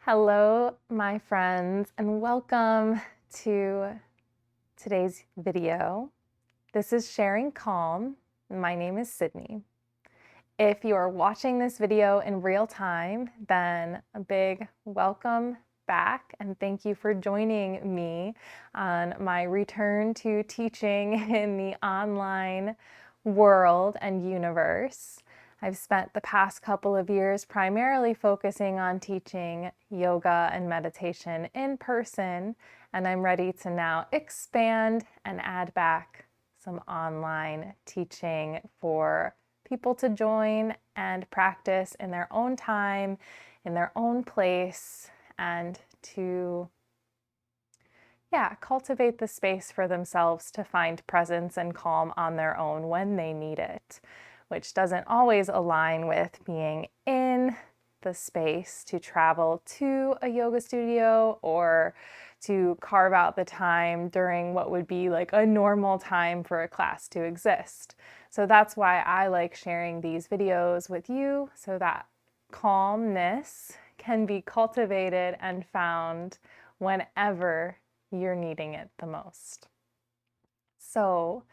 Hello, my friends, and welcome to today's video. This is Sharing Calm. My name is Sydney. If you are watching this video in real time, then a big welcome back and thank you for joining me on my return to teaching in the online world and universe. I've spent the past couple of years primarily focusing on teaching yoga and meditation in person, and I'm ready to now expand and add back some online teaching for people to join and practice in their own time, in their own place, and to cultivate the space for themselves to find presence and calm on their own when they need it, which doesn't always align with being in the space to travel to a yoga studio or to carve out the time during what would be like a normal time for a class to exist. So that's why I like sharing these videos with you, so that calmness can be cultivated and found whenever you're needing it the most. So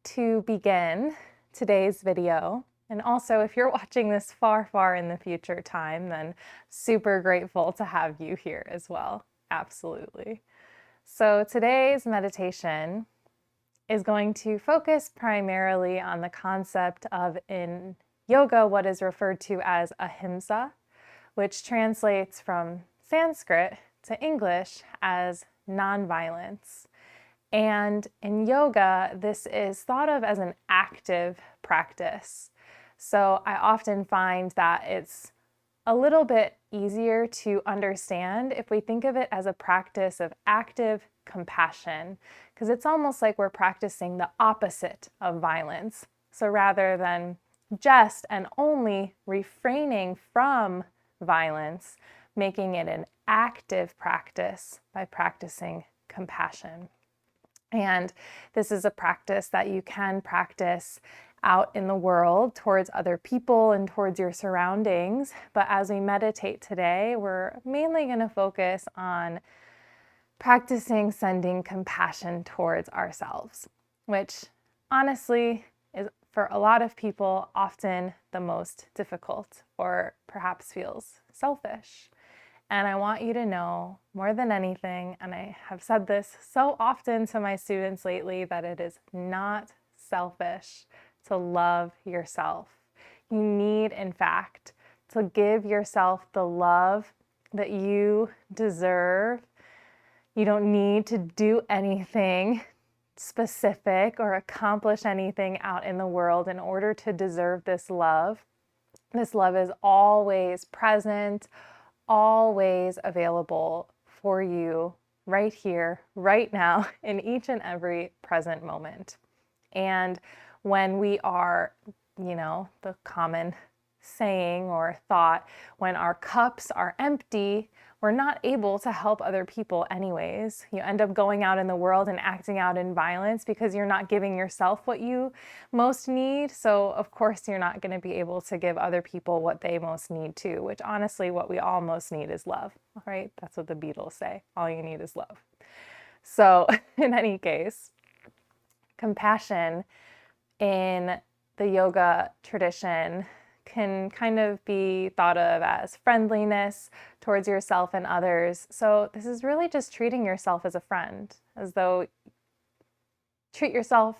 to begin today's video, and also if you're watching this far in the future time, then super grateful to have you here as well. Absolutely. So today's meditation is going to focus primarily on the concept of, in yoga, what is referred to as Ahimsa, which translates from Sanskrit to English as nonviolence. And in yoga, this is thought of as an active practice. So I often find that it's a little bit easier to understand if we think of it as a practice of active compassion, because it's almost like we're practicing the opposite of violence. So rather than just and only refraining from violence, making it an active practice by practicing compassion. And this is a practice that you can practice out in the world towards other people and towards your surroundings. But as we meditate today, we're mainly going to focus on practicing sending compassion towards ourselves, which honestly is for a lot of people often the most difficult, or perhaps feels selfish. And I want you to know more than anything, and I have said this so often to my students lately, that it is not selfish to love yourself. You need, in fact, to give yourself the love that you deserve. You don't need to do anything specific or accomplish anything out in the world in order to deserve this love. This love is always present, always available for you right here, right now, in each and every present moment. And when we are, the common saying or thought, when our cups are empty, we're not able to help other people anyways. You end up going out in the world and acting out in violence because you're not giving yourself what you most need. So of course you're not going to be able to give other people what they most need too, which honestly what we all most need is love, right? That's what the Beatles say. All you need is love. So in any case, compassion in the yoga tradition can kind of be thought of as friendliness towards yourself and others. So this is really just treating yourself as a friend, as though treat yourself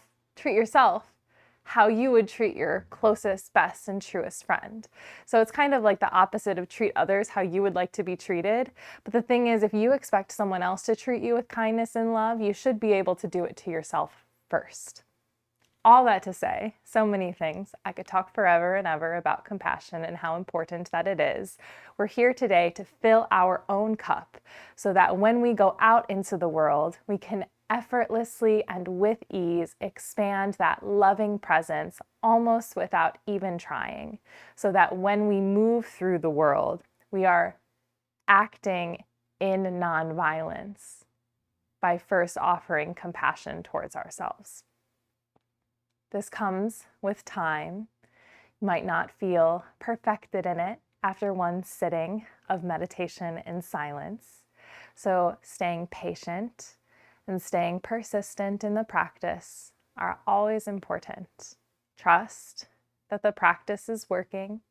how you would treat your closest, best, and truest friend. So it's kind of like the opposite of treat others how you would like to be treated. But the thing is, if you expect someone else to treat you with kindness and love, you should be able to do it to yourself first. All that to say, so many things. I could talk forever and ever about compassion and how important that it is. We're here today to fill our own cup so that when we go out into the world, we can effortlessly and with ease expand that loving presence almost without even trying, so that when we move through the world, we are acting in nonviolence by first offering compassion towards ourselves. This comes with time. You might not feel perfected in it after one sitting of meditation in silence. So staying patient and staying persistent in the practice are always important. Trust that the practice is working,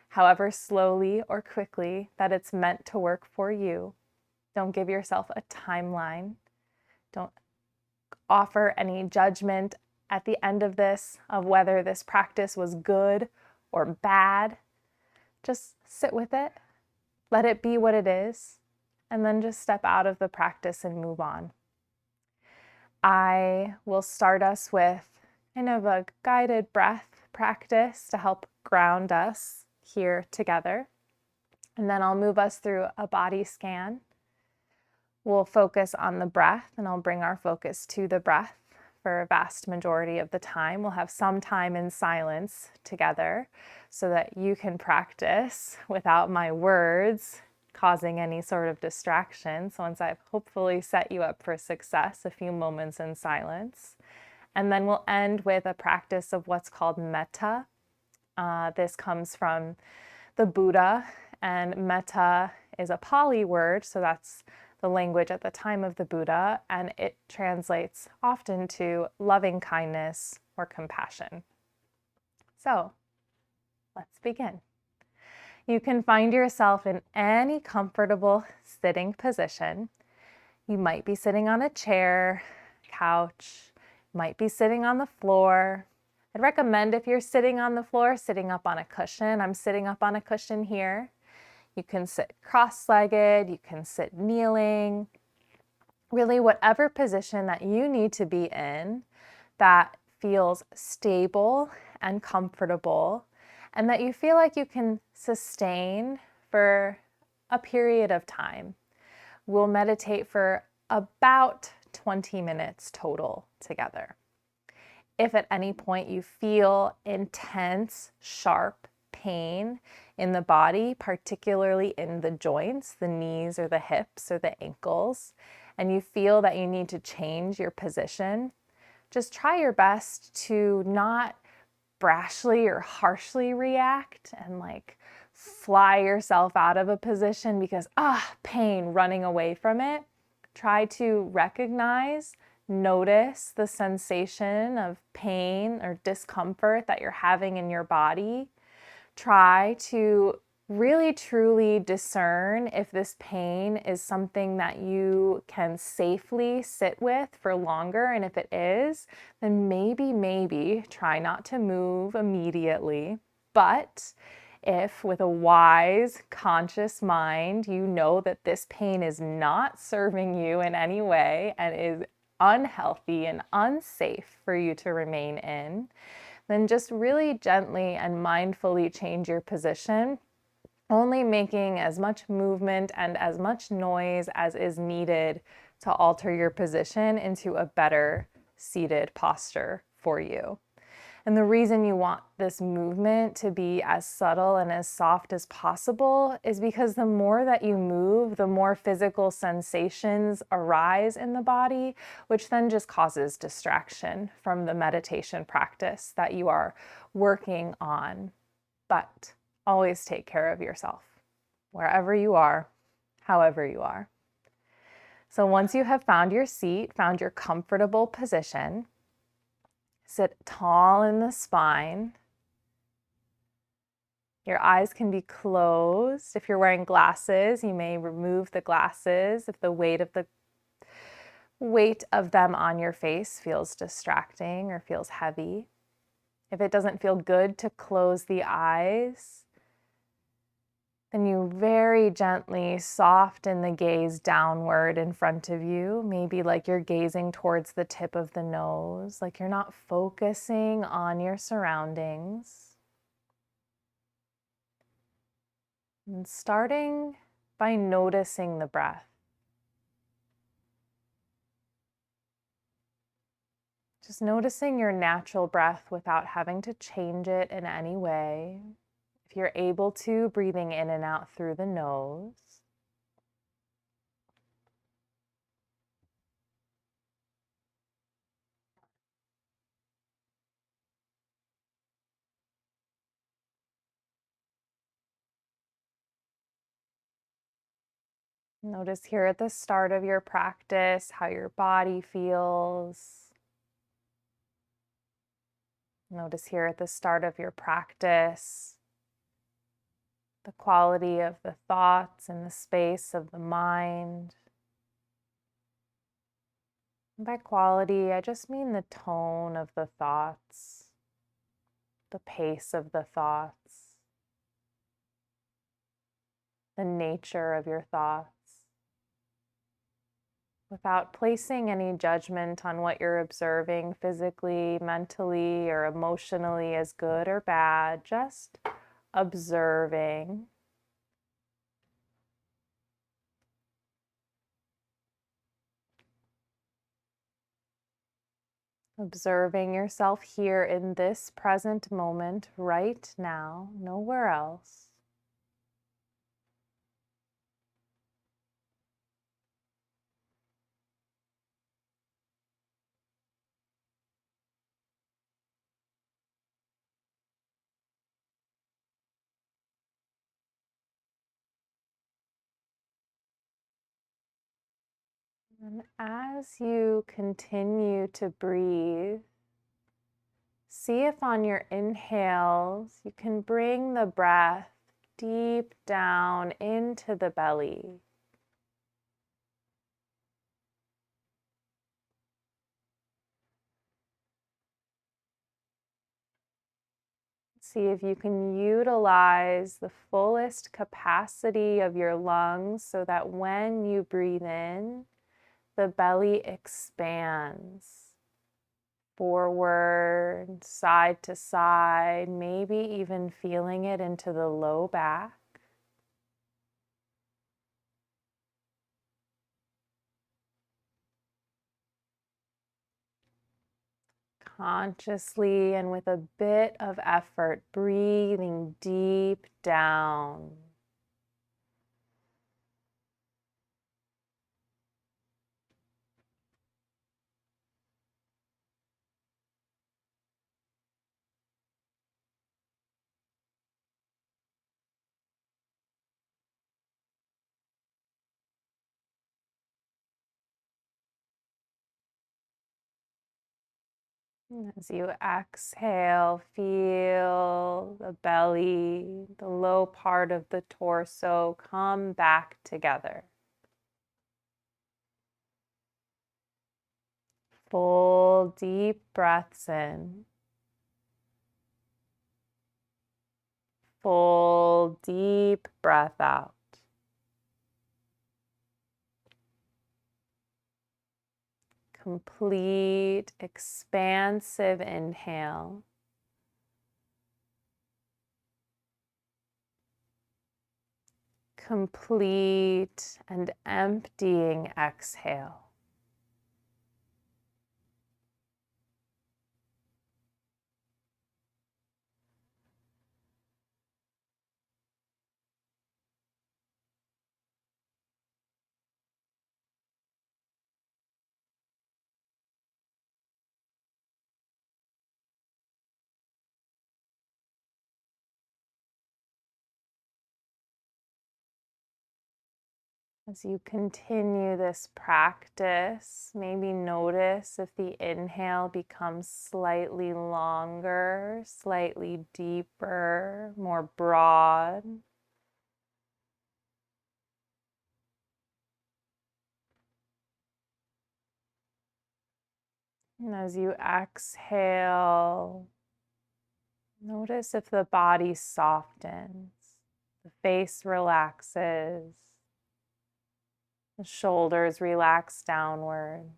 however slowly or quickly that it's meant to work for you. Don't give yourself a timeline. Don't offer any judgment at the end of this of whether this practice was good or bad. Just sit with it, let it be what it is, and then just step out of the practice and move on. I will start us with kind of a guided breath practice to help ground us here together. And then I'll move us through a body scan. We'll focus on the breath, and I'll bring our focus to the breath for a vast majority of the time. We'll have some time in silence together so that you can practice without my words causing any sort of distraction. So once I've hopefully set you up for success, a few moments in silence. And then we'll end with a practice of what's called metta. This comes from the Buddha, and metta is a Pali word, so that's the language at the time of the Buddha, and it translates often to loving kindness or compassion. So let's begin. You can find yourself in any comfortable sitting position. You might be sitting on a chair, couch, might be sitting on the floor. I'd recommend if you're sitting on the floor, sitting up on a cushion. I'm sitting up on a cushion here. You can sit cross-legged, you can sit kneeling. Really, whatever position that you need to be in that feels stable and comfortable, and that you feel like you can sustain for a period of time. We'll meditate for about 20 minutes total together. If at any point you feel intense, sharp pain in the body, particularly in the joints, the knees or the hips or the ankles, and you feel that you need to change your position, just try your best to not brashly or harshly react and fly yourself out of a position because, pain, running away from it. Try to recognize, notice the sensation of pain or discomfort that you're having in your body. Try to really truly discern if this pain is something that you can safely sit with for longer. And if it is, then maybe try not to move immediately. But if with a wise, conscious mind, you know that this pain is not serving you in any way and is unhealthy and unsafe for you to remain in, then just really gently and mindfully change your position, only making as much movement and as much noise as is needed to alter your position into a better seated posture for you. And the reason you want this movement to be as subtle and as soft as possible is because the more that you move, the more physical sensations arise in the body, which then just causes distraction from the meditation practice that you are working on. But always take care of yourself, wherever you are, however you are. So once you have found your seat, found your comfortable position, sit tall in the spine. Your eyes can be closed. If you're wearing glasses, you may remove the glasses if the weight of them on your face feels distracting or feels heavy. If it doesn't feel good to close the eyes, then you very gently soften the gaze downward in front of you, maybe like you're gazing towards the tip of the nose, like you're not focusing on your surroundings. And starting by noticing the breath. Just noticing your natural breath without having to change it in any way. If you're able to, breathing in and out through the nose. Notice here at the start of your practice how your body feels. Notice here at the start of your practice the quality of the thoughts and the space of the mind. And by quality, I just mean the tone of the thoughts, the pace of the thoughts, the nature of your thoughts, without placing any judgment on what you're observing physically, mentally, or emotionally as good or bad, just observing. Observing yourself here in this present moment, right now, nowhere else. And as you continue to breathe, see if on your inhales you can bring the breath deep down into the belly. See if you can utilize the fullest capacity of your lungs so that when you breathe in, the belly expands forward, side to side, maybe even feeling it into the low back. Consciously and with a bit of effort, breathing deep down. As you exhale, feel the belly, the low part of the torso come back together. Full deep breaths in. Full deep breath out. Complete expansive inhale. Complete and emptying exhale. As you continue this practice, maybe notice if the inhale becomes slightly longer, slightly deeper, more broad. And as you exhale, notice if the body softens, the face relaxes, the shoulders relax downward.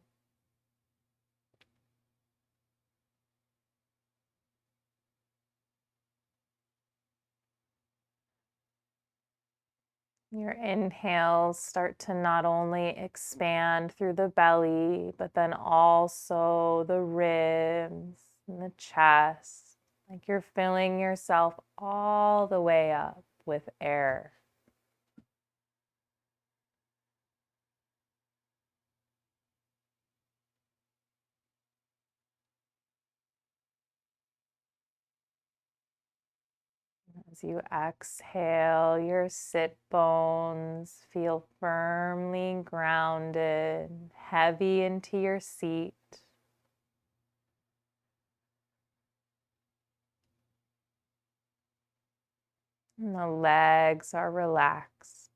Your inhales start to not only expand through the belly, but then also the ribs and the chest, like you're filling yourself all the way up with air. As you exhale, your sit bones feel firmly grounded, heavy into your seat. And the legs are relaxed.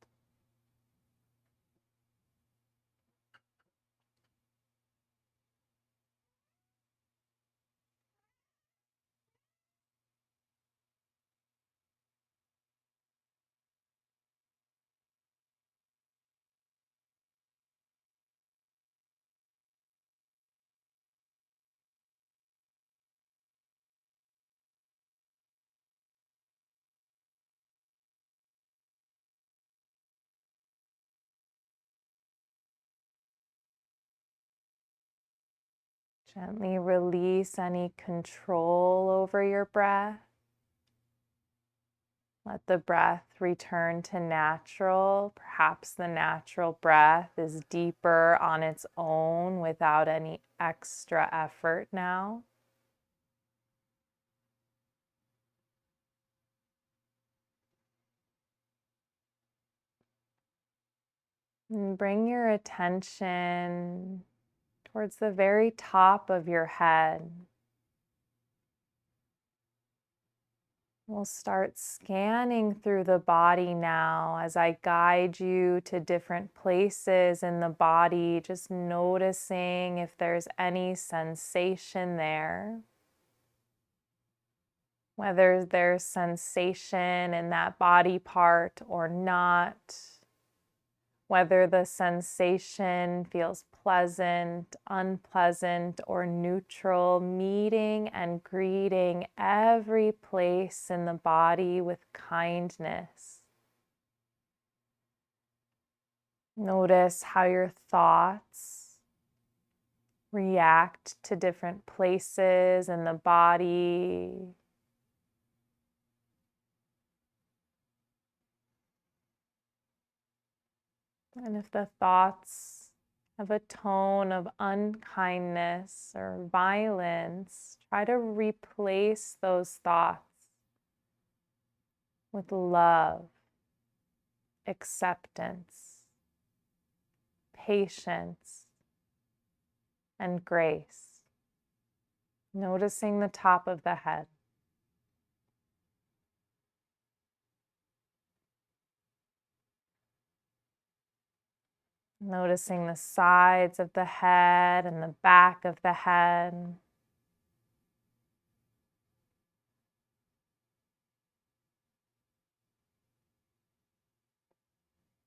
Gently release any control over your breath. Let the breath return to natural. Perhaps the natural breath is deeper on its own without any extra effort now. And bring your attention towards the very top of your head. We'll start scanning through the body now as I guide you to different places in the body, just noticing if there's any sensation there. Whether there's sensation in that body part or not, whether the sensation feels pleasant, unpleasant, or neutral, meeting and greeting every place in the body with kindness. Notice how your thoughts react to different places in the body. And if the thoughts have a tone of unkindness or violence, try to replace those thoughts with love, acceptance, patience, and grace. Noticing the top of the head. Noticing the sides of the head and the back of the head.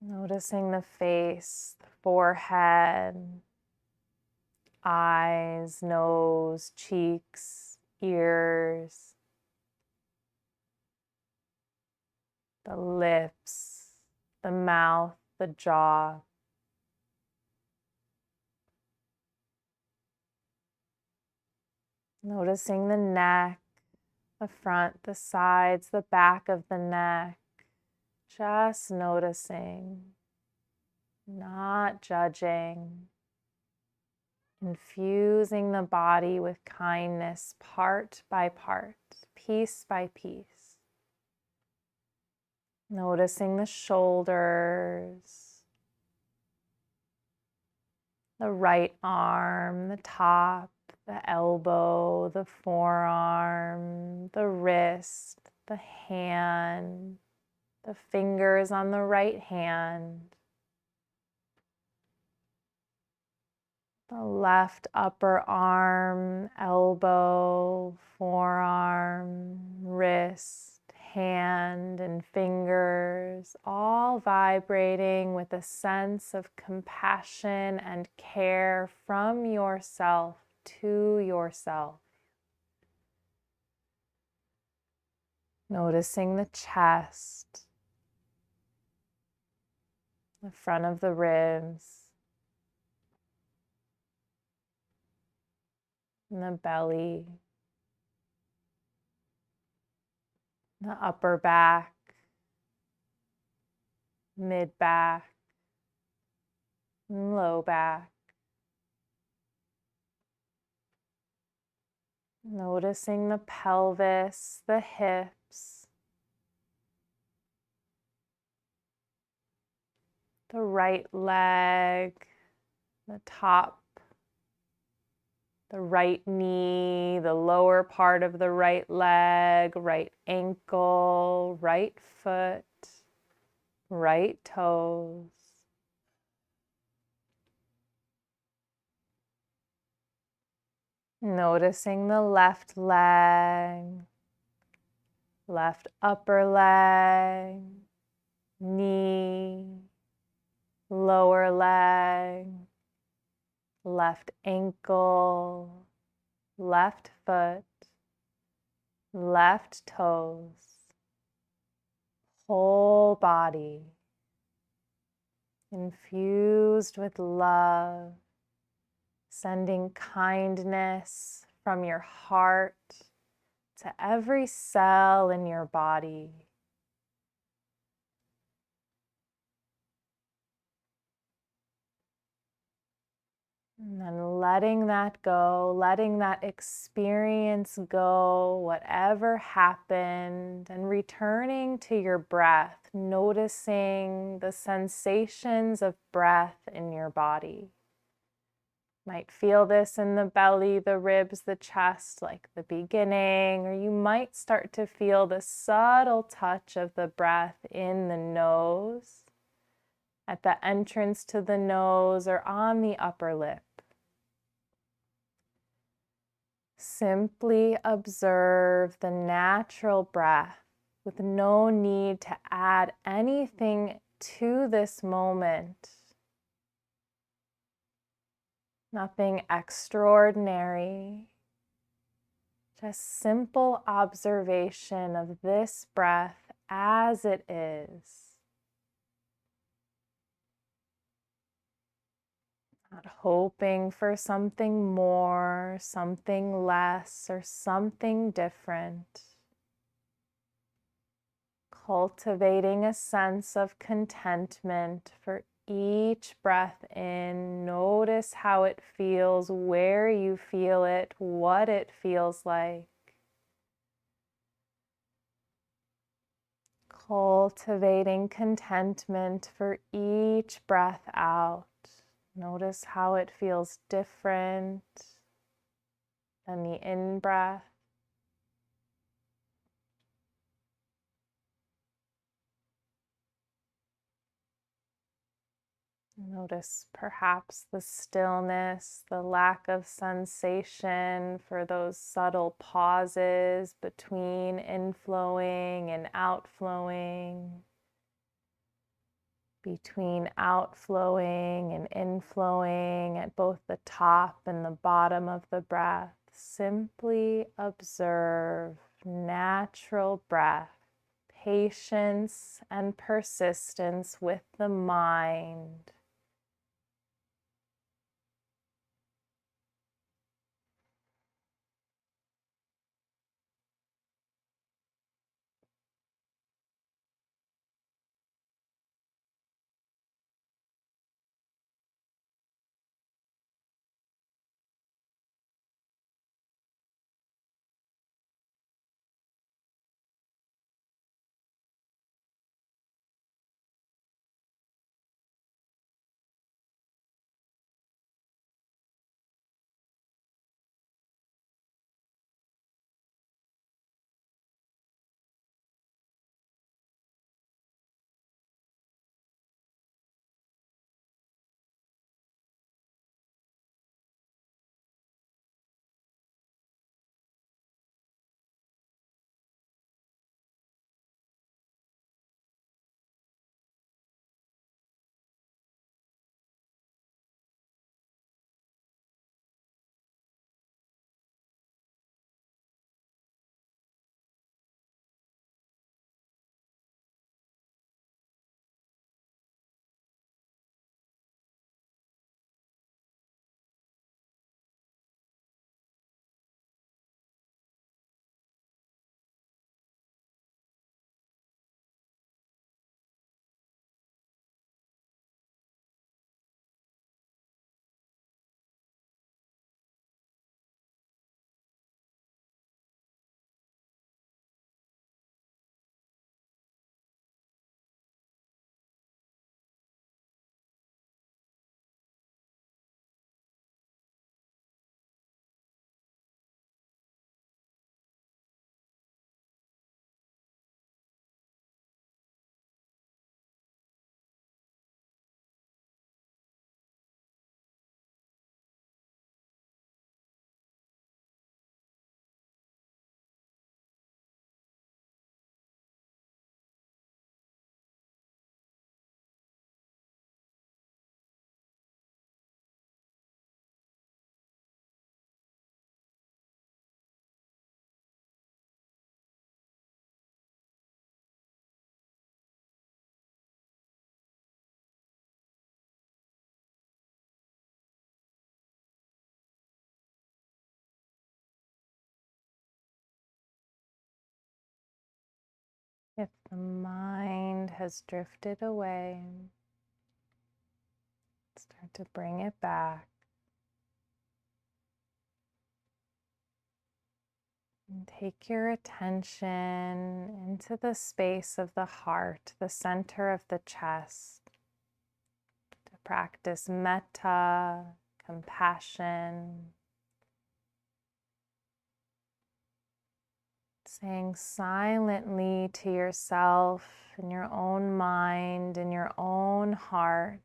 Noticing the face, the forehead, eyes, nose, cheeks, ears, the lips, the mouth, the jaw. Noticing the neck, the front, the sides, the back of the neck. Just noticing, not judging. Infusing the body with kindness part by part, piece by piece. Noticing the shoulders, the right arm, the top, the elbow, the forearm, the wrist, the hand, the fingers on the right hand, the left upper arm, elbow, forearm, wrist, hand, and fingers, all vibrating with a sense of compassion and care from yourself to yourself. Noticing the chest, the front of the ribs, and the belly, the upper back, mid back, and low back. Noticing the pelvis, the hips, the right leg, the top, the right knee, the lower part of the right leg, right ankle, right foot, right toes. Noticing the left leg, left upper leg, knee, lower leg, left ankle, left foot, left toes, whole body infused with love, sending kindness from your heart to every cell in your body. And then letting that go, letting that experience go, whatever happened, and returning to your breath, noticing the sensations of breath in your body. Might feel this in the belly, the ribs, the chest, like the beginning, or you might start to feel the subtle touch of the breath in the nose, at the entrance to the nose, or on the upper lip. Simply observe the natural breath with no need to add anything to this moment. Nothing extraordinary, just simple observation of this breath as it is. Not hoping for something more, something less, or something different. Cultivating a sense of contentment for each breath in. Notice how it feels, where you feel it, what it feels like. Cultivating contentment for each breath out. Notice how it feels different than the in-breath. Notice perhaps the stillness, the lack of sensation for those subtle pauses between inflowing and outflowing, between outflowing and inflowing at both the top and the bottom of the breath. Simply observe natural breath, patience and persistence with the mind. If the mind has drifted away, start to bring it back. And take your attention into the space of the heart, the center of the chest, to practice metta, compassion, saying silently to yourself in your own mind, in your own heart,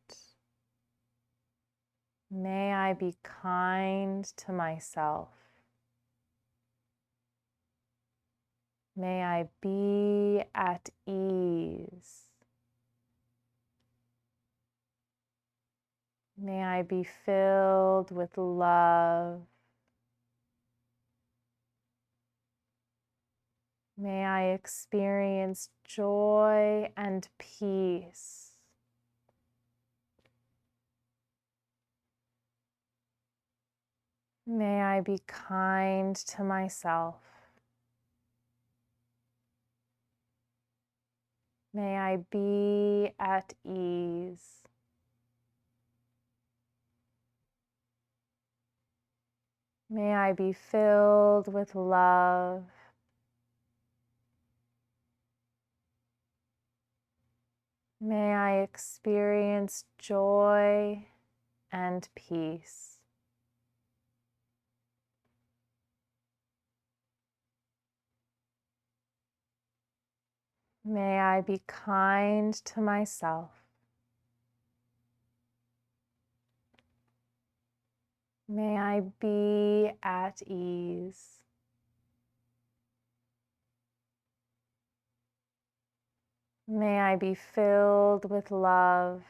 may I be kind to myself. May I be at ease. May I be filled with love. May I experience joy and peace. May I be kind to myself. May I be at ease. May I be filled with love. May I experience joy and peace. May I be kind to myself. May I be at ease. May I be filled with love.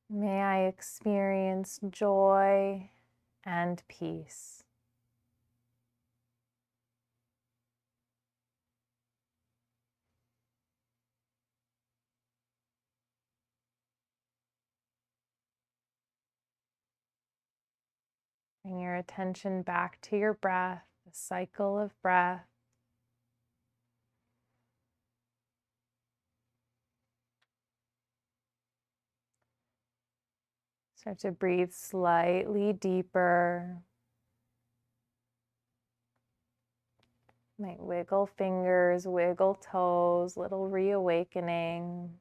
May I experience joy and peace. Bring your attention back to your breath, the cycle of breath. Start to breathe slightly deeper. Might wiggle fingers, wiggle toes, little reawakening.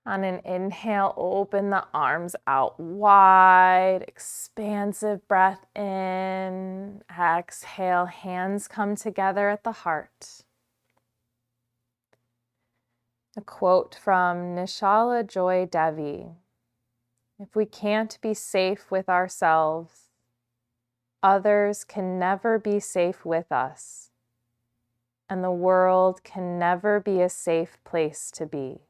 On an inhale, open the arms out wide, expansive breath in. Exhale, hands come together at the heart. A quote from Nischala Joy Devi: "If we can't be safe with ourselves, others can never be safe with us, and the world can never be a safe place to be."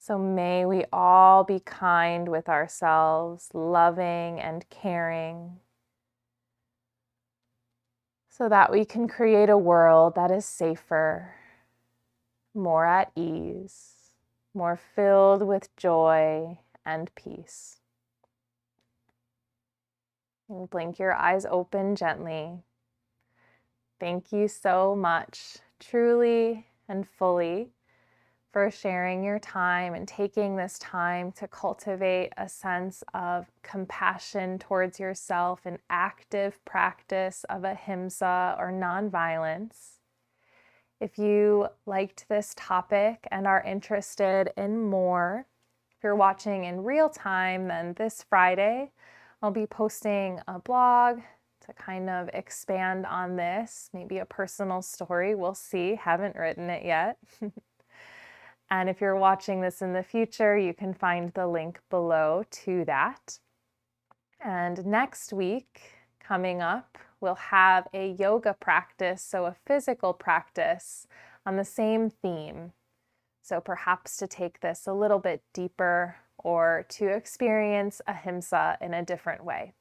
So may we all be kind with ourselves, loving and caring, so that we can create a world that is safer, more at ease, more filled with joy and peace. And blink your eyes open gently. Thank you so much, truly and fully, for sharing your time and taking this time to cultivate a sense of compassion towards yourself, an active practice of ahimsa or nonviolence. If you liked this topic and are interested in more, if you're watching in real time, then this Friday I'll be posting a blog to kind of expand on this, maybe a personal story. We'll see, haven't written it yet. And if you're watching this in the future, you can find the link below to that. And next week, coming up, we'll have a yoga practice, so a physical practice on the same theme. So perhaps to take this a little bit deeper or to experience ahimsa in a different way.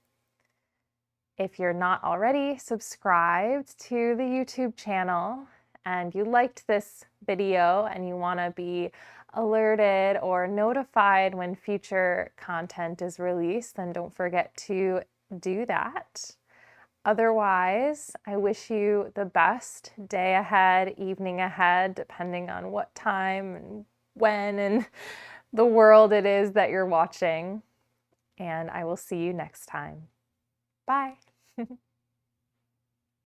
If you're not already subscribed to the YouTube channel, and you liked this video and you want to be alerted or notified when future content is released, then don't forget to do that. Otherwise, I wish you the best day ahead, evening ahead, depending on what time and when in the world it is that you're watching. And I will see you next time. Bye.